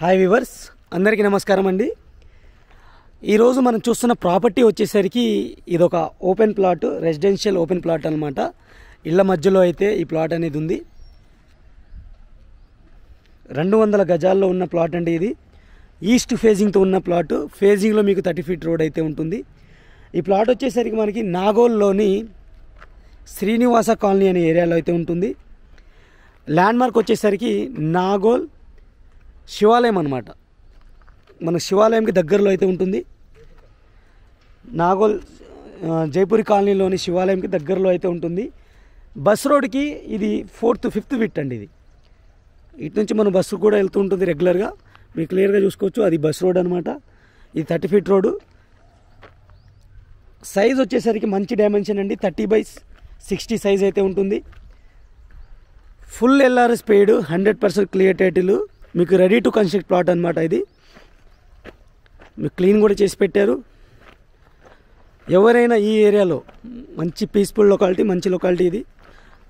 Hi viewers, అందరికీ నమస్కారం అండి. ఈరోజు మనం చూస్తున్న ప్రాపర్టీ వచ్చేసరికి ఇదొక open plot, residential open plot అనమాట. ఇళ్ళ మధ్యలో అయితే ఈ ప్లాట్ అనేది ఉంది. 200 గజాల్లో ఉన్న ప్లాట్ అండి ఇది. ఈస్ట్ ఫేజింగ్తో ఉన్న ప్లాట్. ఫేజింగ్లో మీకు 30 ఫీట్ రోడ్ అయితే ఉంటుంది. ఈ ప్లాట్ వచ్చేసరికి మనకి నాగోల్లోని శ్రీనివాస కాలనీ అనే ఏరియాలో అయితే ఉంటుంది. ల్యాండ్ మార్క్ వచ్చేసరికి నాగోల్ శివాలయం అనమాట. మన శివాలయంకి దగ్గరలో అయితే ఉంటుంది. నాగోల్ జైపూరి కాలనీలోని శివాలయంకి దగ్గరలో అయితే ఉంటుంది. బస్ రోడ్కి ఇది 4th 5th ఫీట్ అండి. ఇది ఇటు నుంచి మన బస్సు కూడా వెళ్తూ ఉంటుంది రెగ్యులర్గా. మీరు క్లియర్గా చూసుకోవచ్చు, అది బస్ రోడ్ అనమాట. ఇది 30 ఫీట్ రోడ్డు. సైజ్ వచ్చేసరికి మంచి డైమెన్షన్ అండి. 30/60 సైజ్ అయితే ఉంటుంది. Full LRS paid, 100% clear title, మీకు రెడీ టు కన్స్ట్రక్ట్ ప్లాట్ అనమాట. ఇది మీకు క్లీన్ కూడా చేసి పెట్టారు. ఎవరైనా ఈ ఏరియాలో మంచి పీస్ఫుల్ లొకాలిటీ, మంచి లొకాలిటీ ఇది.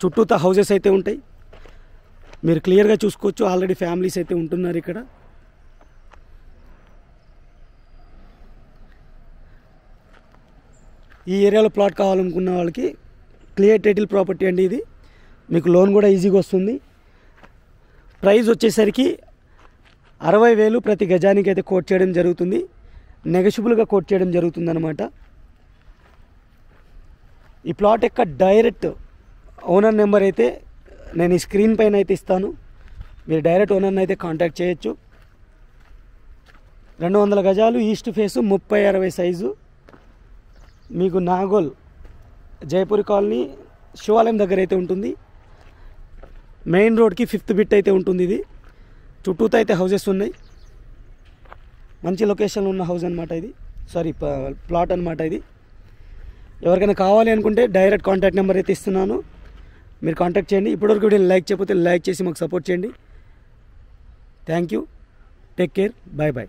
చుట్టూతా హౌసెస్ అయితే ఉంటాయి. మీరు క్లియర్గా చూసుకోవచ్చు. ఆల్రెడీ ఫ్యామిలీస్ అయితే ఉంటున్నారు ఇక్కడ. ఈ ఏరియాలో ప్లాట్ కావాలనుకున్న వాళ్ళకి క్లియర్ టైటిల్ ప్రాపర్టీ అండి ఇది. మీకు లోన్ కూడా ఈజీగా వస్తుంది. ప్రైస్ వచ్చేసరికి 60,000 ప్రతి గజానికి అయితే కోట్ చేయడం జరుగుతుంది. నెగోషియబుల్గా కోట్ చేయడం జరుగుతుంది అనమాట. ఈ ప్లాట్ యొక్క డైరెక్ట్ ఓనర్ నెంబర్ అయితే నేను ఈ స్క్రీన్ పైన అయితే ఇస్తాను. మీరు డైరెక్ట్ ఓనర్ని అయితే కాంటాక్ట్ చేయొచ్చు. 200 గజాలు, ఈస్ట్ ఫేసు, 30/60 సైజు. మీకు నాగోల్ జైపూర్ కాలనీ శివాలయం దగ్గర అయితే ఉంటుంది. మెయిన్ రోడ్కి 5th ఫీట్ అయితే ఉంటుంది. ఇది చుట్టూతో అయితే హౌసెస్ ఉన్నాయి. మంచి లొకేషన్లో ఉన్న హౌస్ అనమాట ఇది. ప్లాట్ అనమాట ఇది. ఎవరికైనా కావాలి అనుకుంటే డైరెక్ట్ కాంటాక్ట్ నెంబర్ అయితే ఇస్తున్నాను. మీరు కాంటాక్ట్ చేయండి. ఇప్పటివరకు వీడియోని లైక్ చేయకపోతే లైక్ చేసి మాకు సపోర్ట్ చేయండి. Thank you. Take care. Bye bye.